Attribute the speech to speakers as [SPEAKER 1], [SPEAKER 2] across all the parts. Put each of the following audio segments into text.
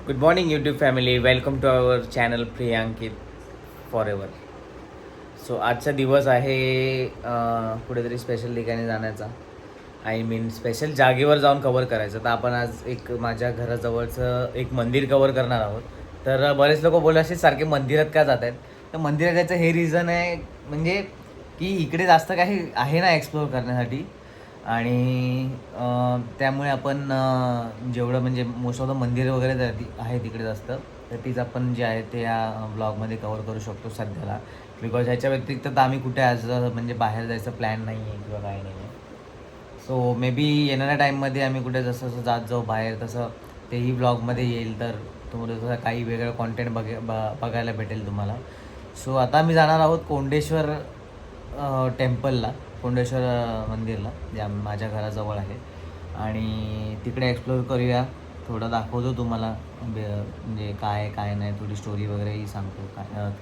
[SPEAKER 1] Good morning YouTube family, welcome to our channel Priyankit forever. So आजचा दिवस आहे कुठेतरी स्पेशल ठिकाणी जाण्याचा. आय मीन स्पेशल जागेवर जाऊन कवर करायचं. तर आपण आज एक माझ्या घराजवळचं एक मंदिर कवर करणार आहोत. तर बरेच लोक बोलले असे सारखे मंदिरात का जात आहेत. तर मंदिरात जायचं हे रिझन आहे म्हणजे की इकडे जास्त काही आहे ना एक्सप्लोअर करण्यासाठी. आणि त्यामुळे आपण जेवढं म्हणजे मोस्ट ऑफ द मंदिर वगैरे आहे तिकडे जास्त, तर तीच आपण जे आहे ते या ब्लॉगमध्ये कवर करू शकतो सध्याला. बिकॉज ह्याच्या व्यतिरिक्त तर आम्ही कुठे आज म्हणजे बाहेर जायचं प्लॅन नाही आहे किंवा काही नाही आहे. सो मे बी येणाऱ्या टाईममध्ये आम्ही कुठे जसं जसं जात जाऊ बाहेर तसं तेही ब्लॉगमध्ये येईल, तर तुम्हाला तसं काही वेगळं कॉन्टेंट बघायला भेटेल तुम्हाला. सो आता आम्ही जाणार आहोत कोंडेश्वर टेम्पलला, कोंडेश्वर मंदिरला, जे माझ्या घराजवळ आहे. आणि तिकडे एक्सप्लोअर करूया, थोडं दाखवतो तुम्हाला म्हणजे काय काय नाही, थोडी स्टोरी वगैरेही सांगतो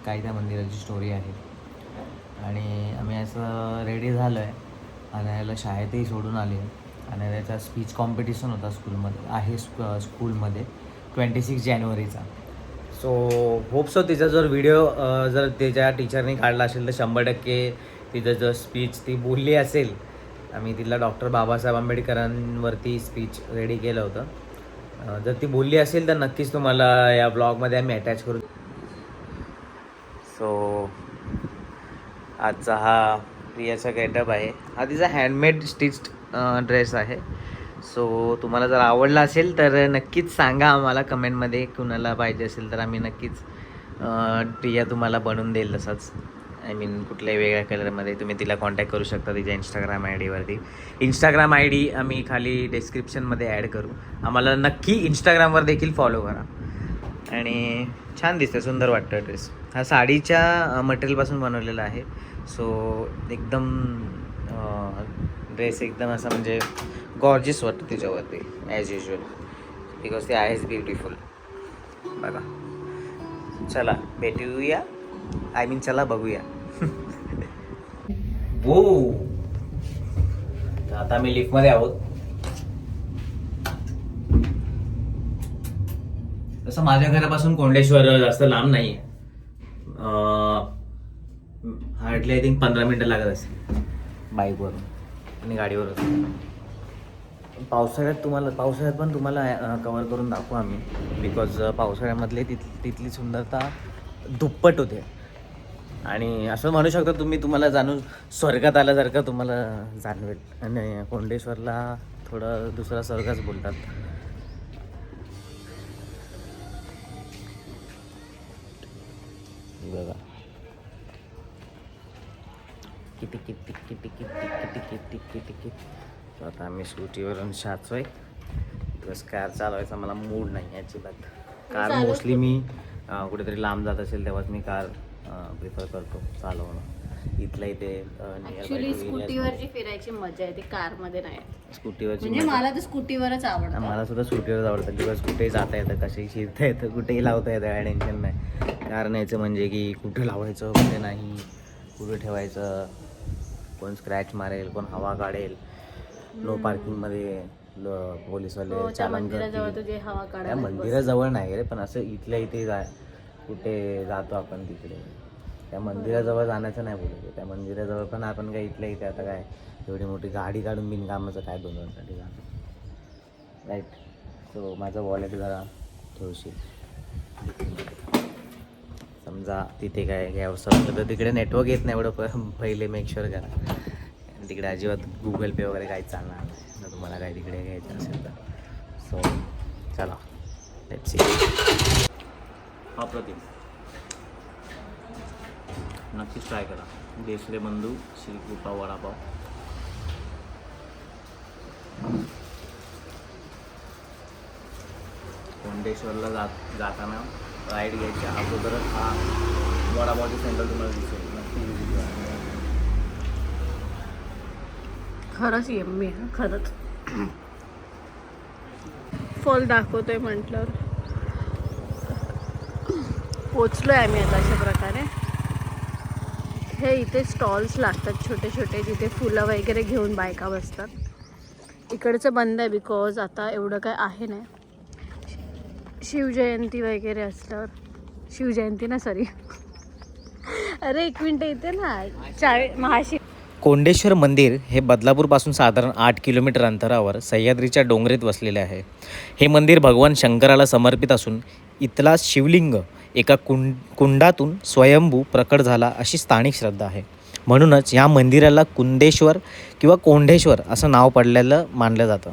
[SPEAKER 1] काय त्या मंदिराची स्टोरी आहे. आणि आम्ही असं रेडी झालो आहे आणि याला शाळेतही सोडून आले आहे. आणि त्याचा स्पीच कॉम्पिटिशन होता स्कूलमध्ये 26 जानेवारीचा. सो होप सो तिचा जर व्हिडिओ जर त्याच्या टीचरने काढला असेल तर 100% तिचं जर स्पीच ती बोलली असेल. आम्ही तिला डॉक्टर बाबासाहेब आंबेडकरांवरती स्पीच रेडी केलं होतं. जर ती बोलली असेल तर नक्कीच तुम्हाला या ब्लॉगमध्ये आम्ही अटॅच करू. सो आजचा हा प्रियाचा गेटअप आहे. हा तिचा हँडमेड स्टिच्ड ड्रेस आहे. सो तुम्हाला जर आवडला असेल तर नक्कीच सांगा आम्हाला कमेंटमध्ये. कुणाला पाहिजे असेल तर आम्ही नक्कीच प्रिया तुम्हाला बनवून देईल तसंच. आय मीन कुठल्याही वेगळ्या कलरमध्ये तुम्ही तिला कॉन्टॅक्ट करू शकता तिच्या इंस्टाग्राम ID इंस्टाग्राम ID आम्ही खाली डिस्क्रिप्शनमध्ये ॲड करू. आम्हाला नक्की इंस्टाग्रामवर देखील फॉलो करा. आणि छान दिसतं, सुंदर वाटतं ड्रेस. हा साडीच्या मटेरियलपासून बनवलेला आहे. सो एकदम ड्रेस एकदम असं म्हणजे गॉर्जियस वाटतं तिच्यावरती ॲज युजल, बिकॉज ती आहेच ब्युटिफुल. बघा, चला भेटूया, आय मीन चला बघूया. हो, आता आम्ही लिफ्टमध्ये आहोत. तसं माझ्या घरापासून कोंडेश्वर जास्त लांब नाही आहे. हार्डली आय थिंक 15 मिनटं लागत असेल बाईकवरून आणि गाडीवरून. पावसाळ्यात पण तुम्हाला कवर करून दाखवू आम्ही, बिकॉज पावसाळ्यामधले तिथली सुंदरता दुप्पट होते. आणि असं म्हणू शकता तुम्हाला जाणून स्वर्गात आल्यासारखं तुम्हाला जाणवेल. आणि कोंडेश्वरला थोडं दुसरा स्वर्गच बोलतात. बघा किती किती किती किती किती किती किती किती. आता आम्ही स्कूटीवरून शाचोय, दिवस कार चालवायचा मला मूड नाही अजिबात. कार मोस्टली मी कुठेतरी लांब जात असेल तेव्हाच मी कार प्रिफर करतो चालवणं. इथल्या इथे
[SPEAKER 2] ऍक्च्युली स्कूटीवरची फिरायची मजा आहे ती कारमध्ये नाही.
[SPEAKER 1] स्कूटीवरची
[SPEAKER 2] म्हणजे मला तर स्कूटीवरच आवडतं.
[SPEAKER 1] मला सुद्धा स्कूटीवरच आवडतं. दिवस कुठेही जाता येतं, कसेही शिरता येतं, कुठेही लावता येतं, काय टेन्शन नाही. कार न्यायचं म्हणजे की कुठे लावायचं कुठे नाही, कुठे ठेवायचं, कोण स्क्रॅच मारेल, कोण हवा काढेल, नो पार्किंगमध्ये पोलीसवाले चालन करतील. मंदिराजवळ नाही रे, पण असं इथल्या इथे कुठे जातो आपण तिकडे, त्या मंदिराजवळ जाण्याचं नाही बोलतो. त्या मंदिराजवळ पण आपण काय इथल्या इथे आता काय एवढी मोठी गाडी काढून बिनकामाचं काय बनवण्यासाठी जाणं, राईट. सो माझं वॉलेट जरा ठेवशील. समजा तिथे काय घ्यावंसं वाटलं तर तिकडे नेटवर्क येत नाही एवढं पहिले मेक शुअर करा. तिकडे अजिबात गुगल पे वगैरे काहीच चालणार नाही जर तुम्हाला काय तिकडे घ्यायचं असेल तर. सो चला लेट्स सी. हा प्रतिम नक्कीच ट्राय करा. देसले बंधू श्रीकृपा वडापाव. कोंडेश्वरला जाताना राईड घ्यायच्या अगोदरच हा वडापावचं सेंटर तुम्हाला दिसेल.
[SPEAKER 2] खरंच यम्मी आहे, खरंच. फॉल दाखवतोय म्हटल्यावर पोचलोय आम्ही आता. अशा प्रकारे हे इथे स्टॉल्स लागतात छोटे छोटे, जिथे फुलं वगैरे घेऊन बायका बसतात. इकडचं बंद आहे बिकॉज आता एवढं काय आहे नाही. शिवजयंती वगैरे असल्यावर, शिवजयंती ना सॉरी, अरे 1 मिनिट येते ना महाशिव.
[SPEAKER 1] कोंडेश्वर मंदिर हे बदलापूरपासून साधारण 8 किलोमीटर अंतरावर सह्याद्रीच्या डोंगरीत वसलेले आहे. हे मंदिर भगवान शंकराला समर्पित असून इथला शिवलिंग एका कुंडातून स्वयंभू प्रकट झाला अशी स्थानिक श्रद्धा आहे. म्हणूनच या मंदिराला कुंडेश्वर किंवा कोंढेश्वर असं नाव पडलेलं मानलं जातं.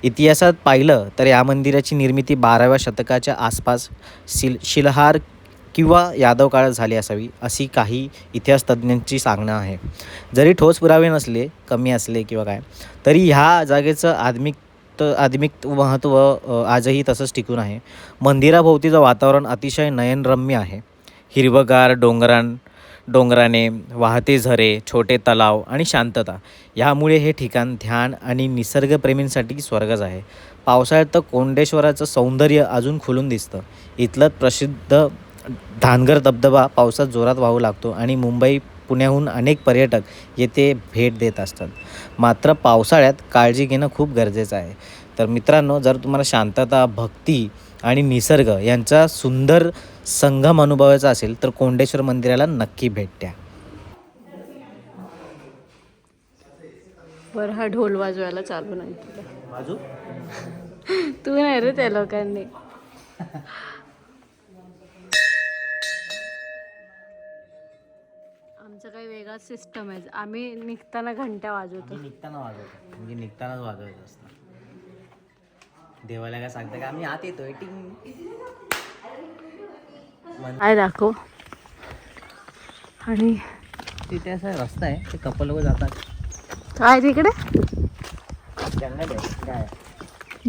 [SPEAKER 1] इतिहासात पाहिलं तर या मंदिराची निर्मिती 12व्या शतकाच्या आसपास शिलहार किंवा यादव काळात झाली असावी अशी काही इतिहासतज्ञांची सांगणं आहे. जरी ठोस पुरावे नसले, कमी असले किंवा काय, तरी ह्या जागेचं आध्यात्मिक महत्त्व आजही तसंच टिकून आहे. मंदिराभोवतीचं वातावरण अतिशय नयनरम्य आहे. हिरवगार डोंगराने वाहते झरे, छोटे तलाव आणि शांतता यामुळे हे ठिकाण ध्यान आणि निसर्गप्रेमींसाठी स्वर्गच आहे. पावसाळ्यात तर कोंडेश्वराचं सौंदर्य अजून खुलून दिसतं. इथलं प्रसिद्ध धानगर धबधबा पावसात जोरात वाहू लागतो आणि मुंबई पुण्याहून अनेक पर्यटक येथे भेट देत असतात. मात्र पावसाळ्यात काळजी घेणं खूप गरजेचं आहे. तर मित्रांनो, जर तुम्हाला शांतता, भक्ती आणि निसर्ग यांचा सुंदर संगम अनुभवायचा असेल तर कोंडेश्वर मंदिराला नक्की भेट द्या.
[SPEAKER 2] बरं, हा ढोल वाजवायला चालू नाही तुला.
[SPEAKER 1] बाजू
[SPEAKER 2] तू नाही रे, त्या लोकांनी. आमचं काही वेगळा सिस्टम आहे. आम्ही निघताना घंटा वाजवतो.
[SPEAKER 1] म्हणजे निघतानाच वाजवायचं असतं. देवाला काय सांगतं का आम्ही आत येतोय टिंग.
[SPEAKER 2] काय दाखव. आणि
[SPEAKER 1] तिथे असा रस्ता आहे, ते कपल लोक जातात.
[SPEAKER 2] काय तिकडे
[SPEAKER 1] जंगल आहे काय,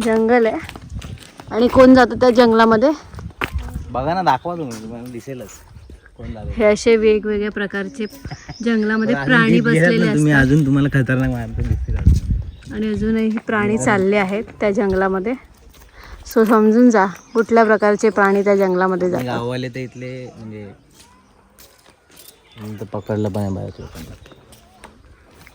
[SPEAKER 2] जंगल आहे. आणि कोण जातं त्या जंगलामध्ये?
[SPEAKER 1] बघा ना, दाखवा तुम्हाला दिसेलच कोण जातं.
[SPEAKER 2] हे असे वेगवेगळ्या प्रकारचे जंगलामध्ये प्राणी बसलेले
[SPEAKER 1] तुम्ही
[SPEAKER 2] असतात.
[SPEAKER 1] अजून तुम्हाला खतरनाक माणसं दिसतील.
[SPEAKER 2] आणि अजूनही प्राणी चालले आहेत त्या जंगलामध्ये. सो समजून जा कुठल्या प्रकारचे प्राणी त्या जंगलामध्ये जातात.
[SPEAKER 1] गाववाले तर इथले म्हणजे पकडलं पण आहे बाहेरच्या लोकांना.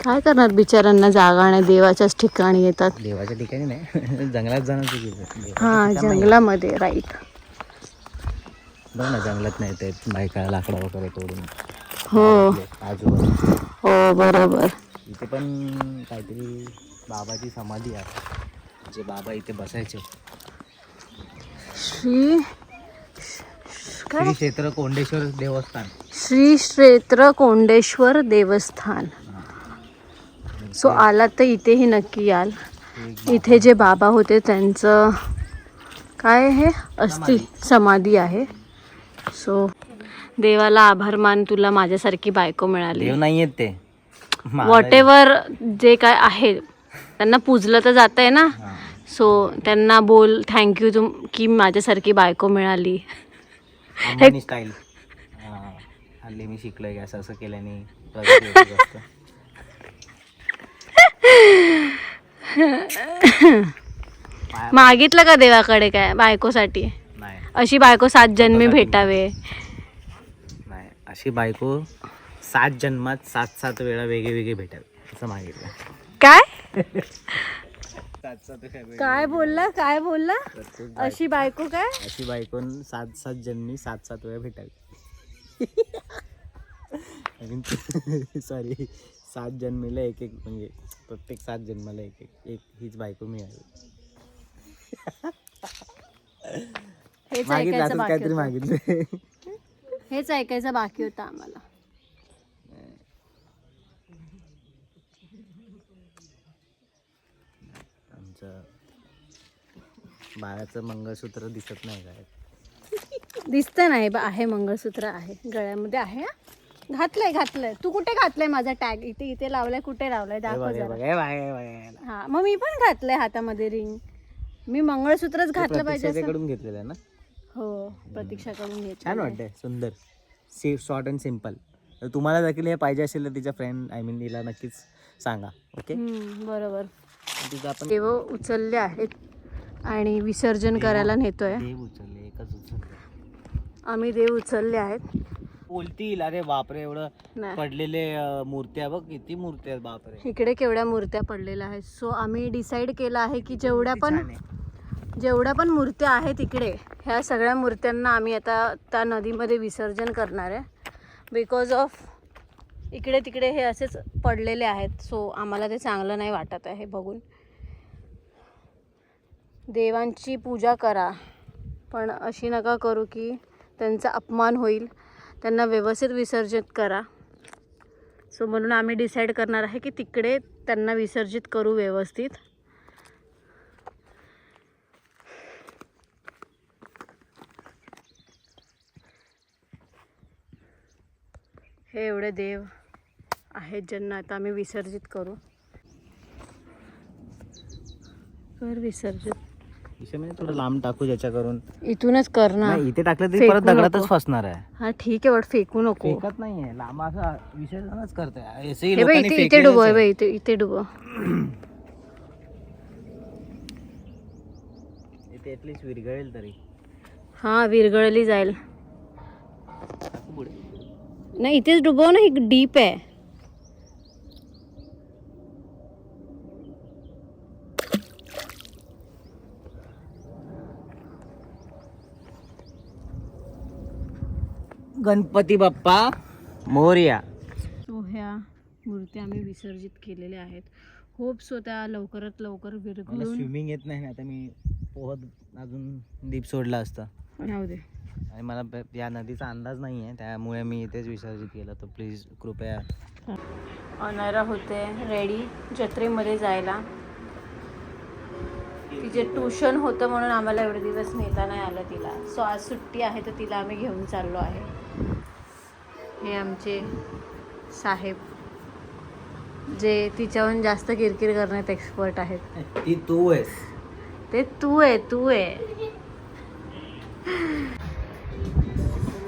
[SPEAKER 2] काय करणार बिचारांना, जागा नाही, देवाच्याच ठिकाणी येतात.
[SPEAKER 1] देवाच्या ठिकाणी नाही, जंगलात जाणं चुकीचं.
[SPEAKER 2] हां, जंगलामध्ये, राईट.
[SPEAKER 1] बघ ना, जंगलात नाही ते बायका लाकडं वगैरे तोडून.
[SPEAKER 2] हो
[SPEAKER 1] आजूबाजू
[SPEAKER 2] हो, बरोबर.
[SPEAKER 1] इथे पण काहीतरी बाबाची समाधी आहे, जे बाबा इथे बसायचे.
[SPEAKER 2] श्री
[SPEAKER 1] क्षेत्र कोंडेश्वर देवस्थान.
[SPEAKER 2] श्री क्षेत्र कोंडेश्वर देवस्थान. सो आला तर इथेही नक्की याल. इथे जे बाबा होते त्यांचं काय हे अस्थि समाधी आहे. सो देवाला आभार मान, तुला माझ्यासारखी बायको मिळाली.
[SPEAKER 1] देव नाही येत ते,
[SPEAKER 2] व्हॉट एव्हर जे काय आहे त्यांना पूजलं तर जात आहे ना. सो त्यांना बोल थँक्यू की माझ्यासारखी बायको मिळाली.
[SPEAKER 1] स्टाईल हल्ली मी शिकलोय की असं असं केल्याने प्रगती होते जास्त.
[SPEAKER 2] मागितलं का देवाकडे काय बायकोसाठी?
[SPEAKER 1] नाही
[SPEAKER 2] अशी बायको 7 जन्मी भेटावे.
[SPEAKER 1] नाही, अशी बायको 7 जन्मात 7 वेळा वेगळे भेटावे असं मागितलं.
[SPEAKER 2] काय काय बोलला? अशी बायको काय?
[SPEAKER 1] अशी बायको 7 जन्मी 7 वेळा भेटावी. सॉरी, 7 जन्मीला एक म्हणजे प्रत्येक 7 जन्माला एक हीच बायको मिळाली.
[SPEAKER 2] हेच ऐकायचं बाकी
[SPEAKER 1] काहीतरी
[SPEAKER 2] होतं.
[SPEAKER 1] मागितलं.
[SPEAKER 2] हेच ऐकायचं बाकी होतं आम्हाला.
[SPEAKER 1] आमचं बाळाचं मंगळसूत्र दिसत नाही काय?
[SPEAKER 2] दिसतं नाही बा, आहे मंगळसूत्र आहे गळ्यामध्ये आहे. घातलंय. तू कुठे घातलंय? माझा टॅग इथे लावलाय. कुठे लावलाय दाखव जरा. हा, मग मी पण घातलंय हातामध्ये रिंग. मी मंगळसूत्रच घातलं पाहिजे असं.
[SPEAKER 1] त्याच्याकडून घेतलेलं आहे ना?
[SPEAKER 2] हो, प्रतीक्षाकडून घेतलं.
[SPEAKER 1] छान वाटतंय, सुंदर, शॉर्ट अँड सिम्पल. तर तुम्हाला देखील हे पाहिजे असेल तर तिच्या फ्रेंड हिला नक्कीच सांगा. ओके,
[SPEAKER 2] बरोबर.
[SPEAKER 1] तिचं आपण
[SPEAKER 2] देव उचलले आहेत आणि विसर्जन करायला नेतोय.
[SPEAKER 1] देव उचलले, एकच उचलले.
[SPEAKER 2] आम्ही देव उचलले आहेत.
[SPEAKER 1] बोलतील अरे बापरे, एवढं
[SPEAKER 2] नाही,
[SPEAKER 1] पडलेले मूर्त्या बघ, किती मूर्त्या आहेत बापरे.
[SPEAKER 2] इकडे केवढ्या मूर्त्या पडलेल्या आहेत. सो आम्ही डिसाईड केलं आहे की जेवढ्या पण जेवढ्या पण मूर्त्या आहेत इकडे, ह्या सगळ्या मूर्त्यांना आम्ही आता त्या नदीमध्ये विसर्जन करणार आहे. बिकॉज ऑफ इकडे तिकडे हे असेच पडलेले आहेत. सो आम्हाला ते चांगलं नाही वाटत आहे बघून. देवांची पूजा करा, पण अशी नका करू की त्यांचा अपमान होईल. त्यांना व्यवस्थित विसर्जित करा. सो म्हणून आम्ही डिसाईड करणार आहे की तिकडे त्यांना विसर्जित करू व्यवस्थित. हे एवढे देव आहेत ज्यांना आता आम्ही विसर्जित करू. कर विसर्जित.
[SPEAKER 1] म्हणजे थोडं लांब टाकू ज्याच्या करून.
[SPEAKER 2] इथूनच कर ना.
[SPEAKER 1] इथे टाकलं तर
[SPEAKER 2] फेकू
[SPEAKER 1] परत दगडातच
[SPEAKER 2] नको.
[SPEAKER 1] फसणार आहे.
[SPEAKER 2] हा ठीक आहे, बट फेकू नको.
[SPEAKER 1] फेकत नाहीये, लांब असं विसर्जनच करताय.
[SPEAKER 2] हे बाई इथे इथे डुबो आहे बाई, इथे इथे डुबो.
[SPEAKER 1] इथे ऍटलीस्ट विरघळेल तरी.
[SPEAKER 2] हा विरघळली जाईल.
[SPEAKER 1] पुढे
[SPEAKER 2] नाही इथेच डुबव ना, ही डीप आहे.
[SPEAKER 1] गणपती बाप्पा मोरया.
[SPEAKER 2] सो ह्या मूर्त्या आम्ही विसर्जित केलेल्या आहेत. होप सो त्या लवकरात लवकर
[SPEAKER 1] मला
[SPEAKER 2] विरघळून.
[SPEAKER 1] स्विमिंग येत नाही ना, आता मी पोहत अजून डीप सोडला असता.
[SPEAKER 2] राहू दे.
[SPEAKER 1] आणि मला या नदीचा अंदाज नाही आहे, त्यामुळे मी इथेच विसर्जित केलं. तर प्लीज कृपया.
[SPEAKER 2] अनारा होते रेडी जत्रेमध्ये जायला. तिचे ट्यूशन होतं म्हणून आम्हाला एवढे दिवस नेता नाही आलं तिला. सो आज सुट्टी आहे तर तिला आम्ही घेऊन चाललो आहे. हे आमचे साहेब जे तिच्याहून जास्त किरकिर करण्यात एक्सपर्ट आहेत.
[SPEAKER 1] ती तू आहेस.
[SPEAKER 2] ते तू आहे, तू आहे.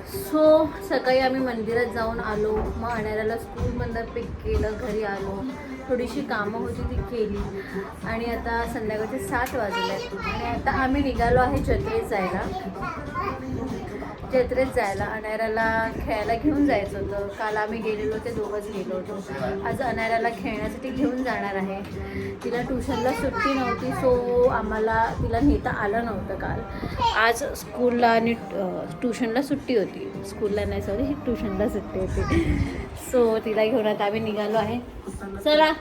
[SPEAKER 2] सो सकाळी आम्ही मंदिरात जाऊन आलो. मग अनाऱ्याला स्कूलमधनं पिक केलं, घरी आलो. थोडीशी कामं होती ती केली. आणि आता संध्याकाळचे 7 वाजले आणि आता आम्ही निघालो आहे जत्रेत जायला. अनाऱ्याला खेळायला घेऊन जायचं होतं. काल आम्ही गेलेलो, ते दोघंच गेलो होतो. आज अनाऱ्याला खेळण्यासाठी घेऊन जाणार आहे. तिला ट्युशनला सुट्टी नव्हती, सो आम्हाला तिला नेता आलं नव्हतं काल. आज स्कूलला आणि ट्युशनला सुट्टी होती. स्कूलला नाही, सॉरी, ट्युशनला सुट्टी होती. सो तिला घेऊन आता आम्ही निघालो आहे. चला.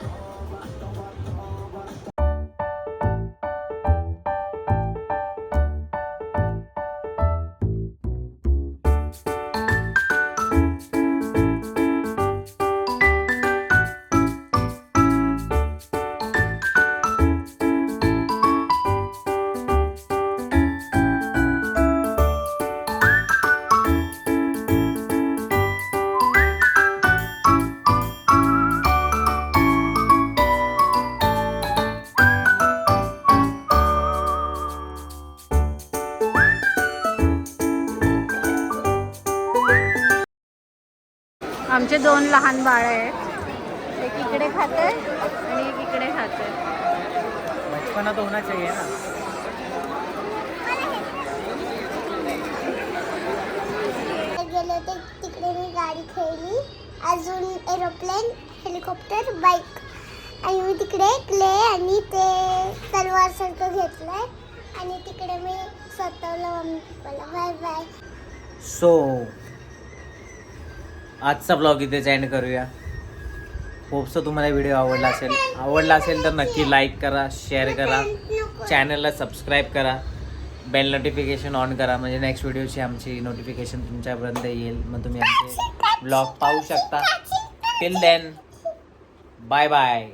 [SPEAKER 2] आमचे 2 लहान बाळ आहेत. एक इकडे खाते आणि एक इकडे खाते.
[SPEAKER 1] बचपना तो होना चाहिए ना.
[SPEAKER 3] गेले होते तिकडे मी गाडी खेळली, अजून एरोप्लेन, हेलिकॉप्टर, बाईक. आणि मी तिकडे क्ले आणि ते तलवार सारखं घेतलंय आणि तिकडे मी स्वतःला मम्मी पप्पाला बाय बाय.
[SPEAKER 1] सो आजचा ब्लॉग इथेच एंड करूया. होप्स तुम्हाला व्हिडिओ आवडला असेल तर नक्की लाईक करा, शेअर करा, चॅनलला सबस्क्राईब करा, बेल नोटिफिकेशन ऑन करा, म्हणजे नेक्स्ट व्हिडिओची आमची नोटिफिकेशन तुमच्यापर्यंत येईल. मग तुम्ही आमचे ब्लॉग पाहू शकता. Till then, bye bye.